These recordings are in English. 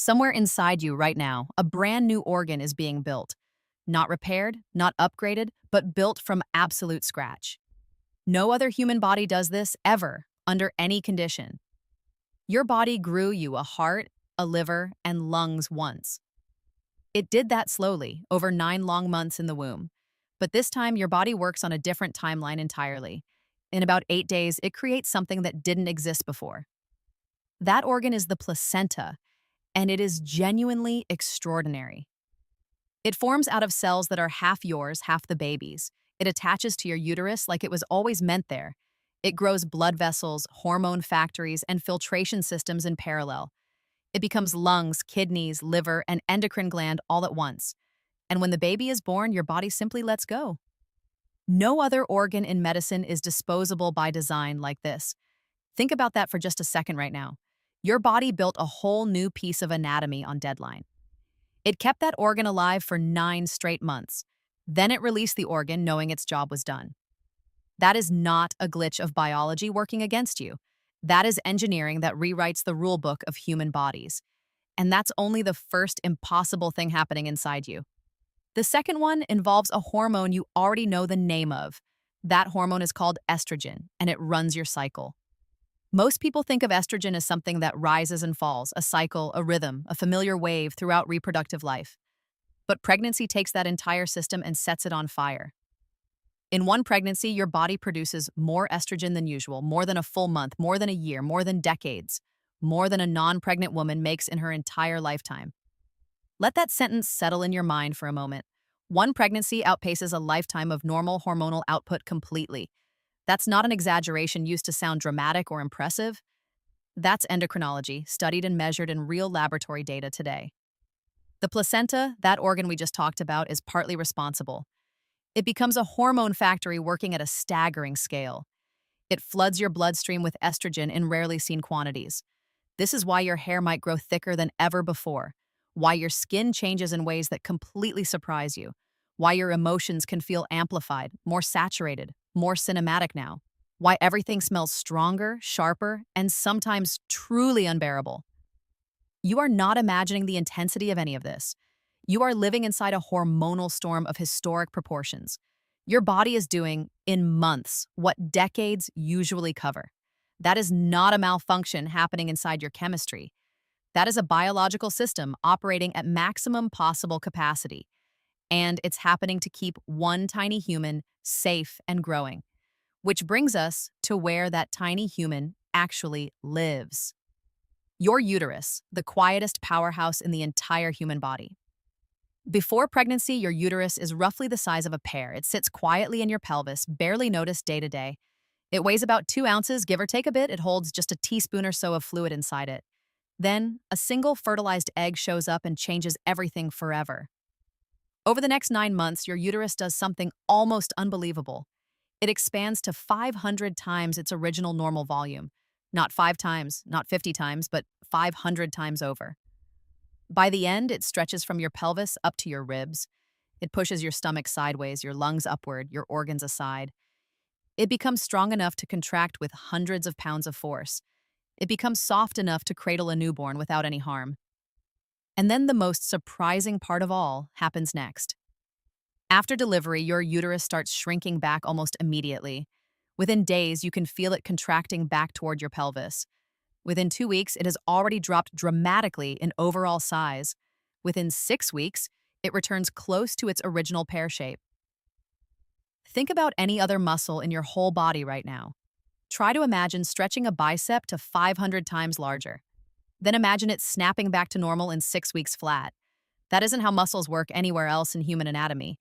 Somewhere inside you right now, a brand new organ is being built. Not repaired, not upgraded, but built from absolute scratch. No other human body does this ever, under any condition. Your body grew you a heart, a liver, and lungs once. It did that slowly, over 9 long months in the womb. But this time, your body works on a different timeline entirely. In about 8 days, it creates something that didn't exist before. That organ is the placenta, and it is genuinely extraordinary. It forms out of cells that are half yours, half the baby's. It attaches to your uterus like it was always meant there. It grows blood vessels, hormone factories, and filtration systems in parallel. It becomes lungs, kidneys, liver, and endocrine gland all at once. And when the baby is born, your body simply lets go. No other organ in medicine is disposable by design like this. Think about that for just a second right now. Your body built a whole new piece of anatomy on deadline. It kept that organ alive for 9 straight months. Then it released the organ knowing its job was done. That is not a glitch of biology working against you. That is engineering that rewrites the rulebook of human bodies. And that's only the first impossible thing happening inside you. The second one involves a hormone you already know the name of. That hormone is called estrogen, and it runs your cycle. Most people think of estrogen as something that rises and falls, a cycle, a rhythm, a familiar wave throughout reproductive life. But pregnancy takes that entire system and sets it on fire. In one pregnancy, your body produces more estrogen than usual, more than a full month, more than a year, more than decades, more than a non-pregnant woman makes in her entire lifetime. Let that sentence settle in your mind for a moment. One pregnancy outpaces a lifetime of normal hormonal output completely. That's not an exaggeration used to sound dramatic or impressive. That's endocrinology, studied and measured in real laboratory data today. The placenta, that organ we just talked about, is partly responsible. It becomes a hormone factory working at a staggering scale. It floods your bloodstream with estrogen in rarely seen quantities. This is why your hair might grow thicker than ever before, why your skin changes in ways that completely surprise you, why your emotions can feel amplified, more saturated, more cinematic now, why everything smells stronger, sharper, and sometimes truly unbearable. You are not imagining the intensity of any of this. You are living inside a hormonal storm of historic proportions. Your body is doing, in months, what decades usually cover. That is not a malfunction happening inside your chemistry. That is a biological system operating at maximum possible capacity. And it's happening to keep one tiny human safe and growing. Which brings us to where that tiny human actually lives. Your uterus, the quietest powerhouse in the entire human body. Before pregnancy, your uterus is roughly the size of a pear. It sits quietly in your pelvis, barely noticed day to day. It weighs about 2 ounces, give or take a bit. It holds just a teaspoon or so of fluid inside it. Then, a single fertilized egg shows up and changes everything forever. Over the next 9 months, your uterus does something almost unbelievable. It expands to 500 times its original normal volume. Not 5 times, not 50 times, but 500 times over. By the end, it stretches from your pelvis up to your ribs. It pushes your stomach sideways, your lungs upward, your organs aside. It becomes strong enough to contract with hundreds of pounds of force. It becomes soft enough to cradle a newborn without any harm. And then the most surprising part of all happens next. After delivery, your uterus starts shrinking back almost immediately. Within days, you can feel it contracting back toward your pelvis. Within 2 weeks, it has already dropped dramatically in overall size. Within 6 weeks, it returns close to its original pear shape. Think about any other muscle in your whole body right now. Try to imagine stretching a bicep to 500 times larger. Then imagine it snapping back to normal in 6 weeks flat. That isn't how muscles work anywhere else in human anatomy.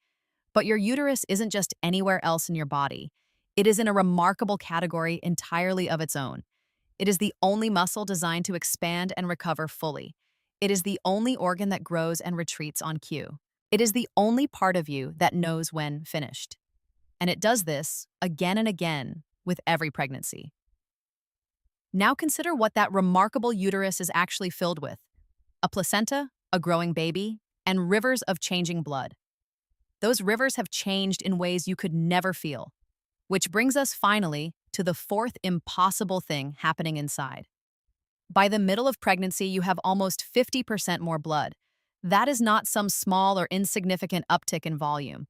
But your uterus isn't just anywhere else in your body. It is in a remarkable category entirely of its own. It is the only muscle designed to expand and recover fully. It is the only organ that grows and retreats on cue. It is the only part of you that knows when finished. And it does this again and again with every pregnancy. Now consider what that remarkable uterus is actually filled with: a placenta, a growing baby, and rivers of changing blood. Those rivers have changed in ways you could never feel. Which brings us finally to the fourth impossible thing happening inside. By the middle of pregnancy, you have almost 50% more blood. That is not some small or insignificant uptick in volume.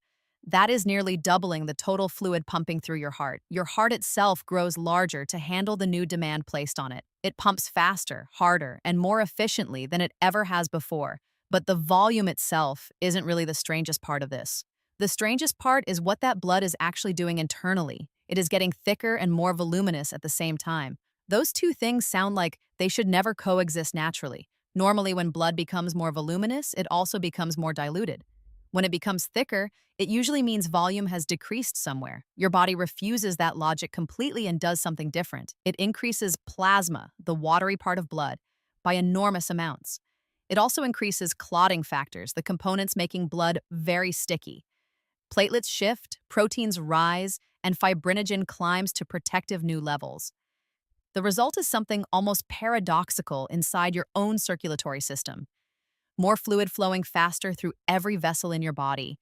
That is nearly doubling the total fluid pumping through your heart. Your heart itself grows larger to handle the new demand placed on it. It pumps faster, harder, and more efficiently than it ever has before. But the volume itself isn't really the strangest part of this. The strangest part is what that blood is actually doing internally. It is getting thicker and more voluminous at the same time. Those two things sound like they should never coexist naturally. Normally, when blood becomes more voluminous, it also becomes more diluted. When it becomes thicker, it usually means volume has decreased somewhere. Your body refuses that logic completely and does something different. It increases plasma, the watery part of blood, by enormous amounts. It also increases clotting factors, the components making blood very sticky. Platelets shift, proteins rise, and fibrinogen climbs to protective new levels. The result is something almost paradoxical inside your own circulatory system. More fluid flowing faster through every vessel in your body,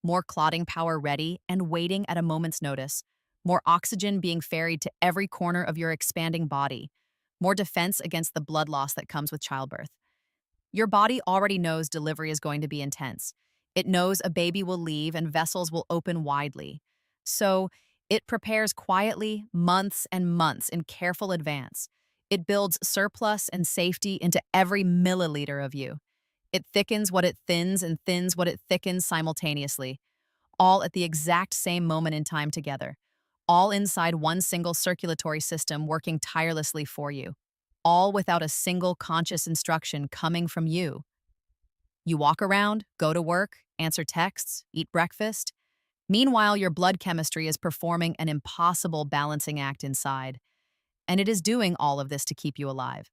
more clotting power ready and waiting at a moment's notice, more oxygen being ferried to every corner of your expanding body, more defense against the blood loss that comes with childbirth. Your body already knows delivery is going to be intense. It knows a baby will leave and vessels will open widely. So it prepares quietly, months and months in careful advance. It builds surplus and safety into every milliliter of you. It thickens what it thins and thins what it thickens simultaneously, all at the exact same moment in time together, all inside one single circulatory system working tirelessly for you, all without a single conscious instruction coming from you. You walk around, go to work, answer texts, eat breakfast. Meanwhile, your blood chemistry is performing an impossible balancing act inside, and it is doing all of this to keep you alive.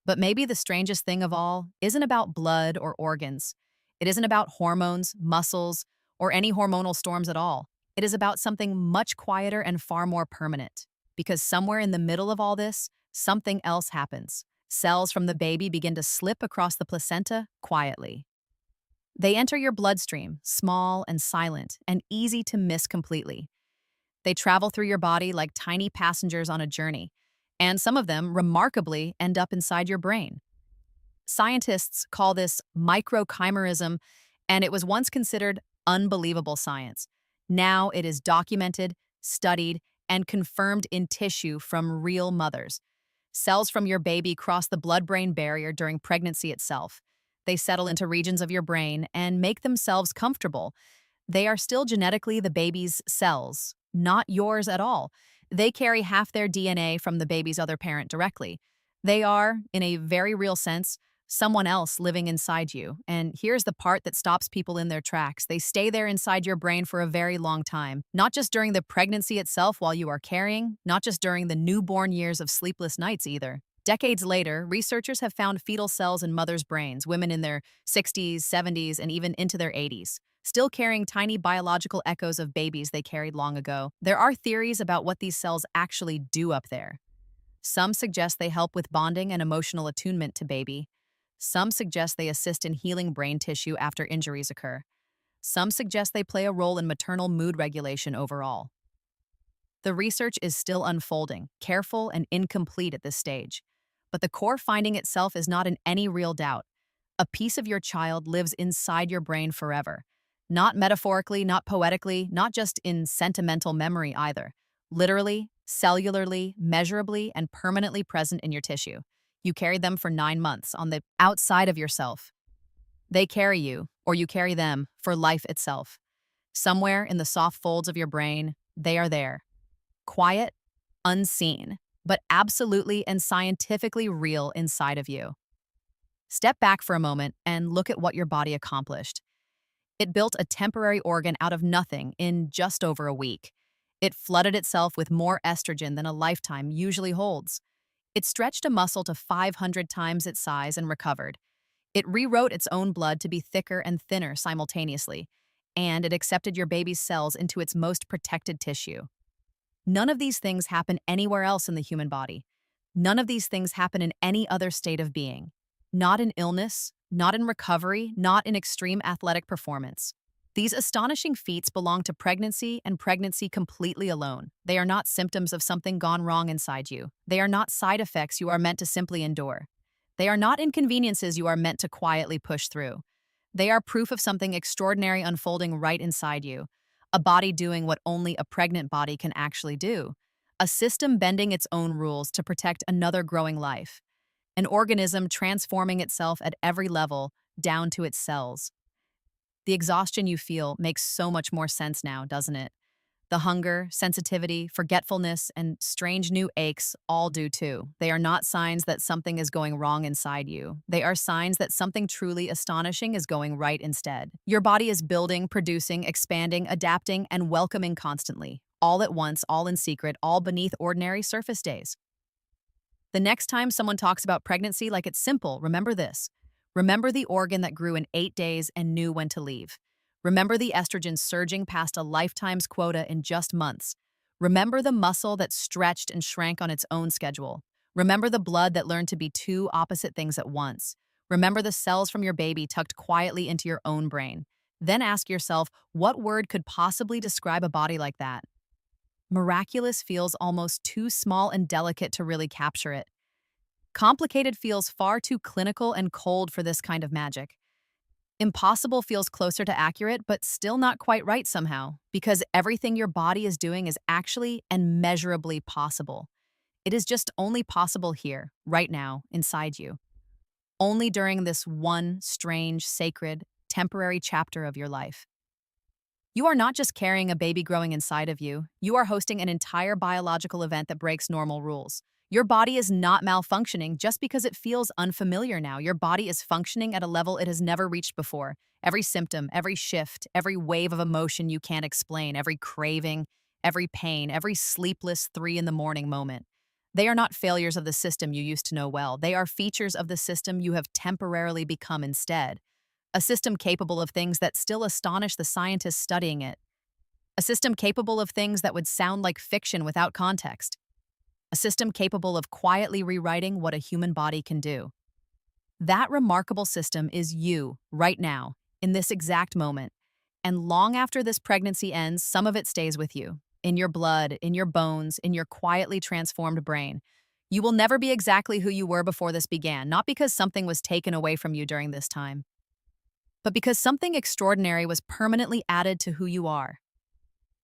But maybe the strangest thing of all isn't about blood or organs. It isn't about hormones, muscles, or any hormonal storms at all. It is about something much quieter and far more permanent. Because somewhere in the middle of all this, something else happens. Cells from the baby begin to slip across the placenta quietly. They enter your bloodstream, small and silent, and easy to miss completely. They travel through your body like tiny passengers on a journey, and some of them, remarkably, end up inside your brain. Scientists call this microchimerism, and it was once considered unbelievable science. Now it is documented, studied, and confirmed in tissue from real mothers. Cells from your baby cross the blood-brain barrier during pregnancy itself. They settle into regions of your brain and make themselves comfortable. They are still genetically the baby's cells, not yours at all. They carry half their DNA from the baby's other parent directly. They are, in a very real sense, someone else living inside you. And here's the part that stops people in their tracks. They stay there inside your brain for a very long time. Not just during the pregnancy itself while you are carrying, not just during the newborn years of sleepless nights either. Decades later, researchers have found fetal cells in mothers' brains, women in their 60s, 70s, and even into their 80s, still carrying tiny biological echoes of babies they carried long ago. There are theories about what these cells actually do up there. Some suggest they help with bonding and emotional attunement to baby. Some suggest they assist in healing brain tissue after injuries occur. Some suggest they play a role in maternal mood regulation overall. The research is still unfolding, careful and incomplete at this stage. But the core finding itself is not in any real doubt. A piece of your child lives inside your brain forever. Not metaphorically, not poetically, not just in sentimental memory either. Literally, cellularly, measurably, and permanently present in your tissue. You carried them for 9 months on the outside of yourself. They carry you, or you carry them, for life itself. Somewhere in the soft folds of your brain, they are there. Quiet, unseen, but absolutely and scientifically real inside of you. Step back for a moment and look at what your body accomplished. It built a temporary organ out of nothing in just over a week. It flooded itself with more estrogen than a lifetime usually holds. It stretched a muscle to 500 times its size and recovered. It rewrote its own blood to be thicker and thinner simultaneously, and it accepted your baby's cells into its most protected tissue. None of these things happen anywhere else in the human body. None of these things happen in any other state of being. Not in illness, not in recovery, not in extreme athletic performance. These astonishing feats belong to pregnancy and pregnancy completely alone. They are not symptoms of something gone wrong inside you. They are not side effects you are meant to simply endure. They are not inconveniences you are meant to quietly push through. They are proof of something extraordinary unfolding right inside you, a body doing what only a pregnant body can actually do, a system bending its own rules to protect another growing life, an organism transforming itself at every level, down to its cells. The exhaustion you feel makes so much more sense now, doesn't it? The hunger, sensitivity, forgetfulness, and strange new aches all do too. They are not signs that something is going wrong inside you. They are signs that something truly astonishing is going right instead. Your body is building, producing, expanding, adapting, and welcoming constantly, all at once, all in secret, all beneath ordinary surface days. The next time someone talks about pregnancy like it's simple, remember this. Remember the organ that grew in 8 days and knew when to leave. Remember the estrogen surging past a lifetime's quota in just months. Remember the muscle that stretched and shrank on its own schedule. Remember the blood that learned to be two opposite things at once. Remember the cells from your baby tucked quietly into your own brain. Then ask yourself, what word could possibly describe a body like that? Miraculous feels almost too small and delicate to really capture it. Complicated feels far too clinical and cold for this kind of magic. Impossible feels closer to accurate, but still not quite right somehow, because everything your body is doing is actually and measurably possible. It is just only possible here, right now, inside you. Only during this one strange, sacred, temporary chapter of your life. You are not just carrying a baby growing inside of you, you are hosting an entire biological event that breaks normal rules. Your body is not malfunctioning just because it feels unfamiliar now. Your body is functioning at a level it has never reached before. Every symptom, every shift, every wave of emotion you can't explain, every craving, every pain, every sleepless 3 in the morning moment. They are not failures of the system you used to know well. They are features of the system you have temporarily become instead. A system capable of things that still astonish the scientists studying it. A system capable of things that would sound like fiction without context. A system capable of quietly rewriting what a human body can do. That remarkable system is you, right now, in this exact moment. And long after this pregnancy ends, some of it stays with you, in your blood, in your bones, in your quietly transformed brain. You will never be exactly who you were before this began, not because something was taken away from you during this time, but because something extraordinary was permanently added to who you are.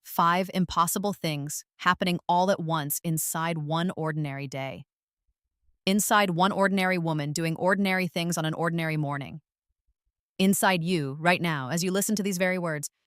5 impossible things happening all at once inside one ordinary day. Inside one ordinary woman doing ordinary things on an ordinary morning. Inside you, right now, as you listen to these very words,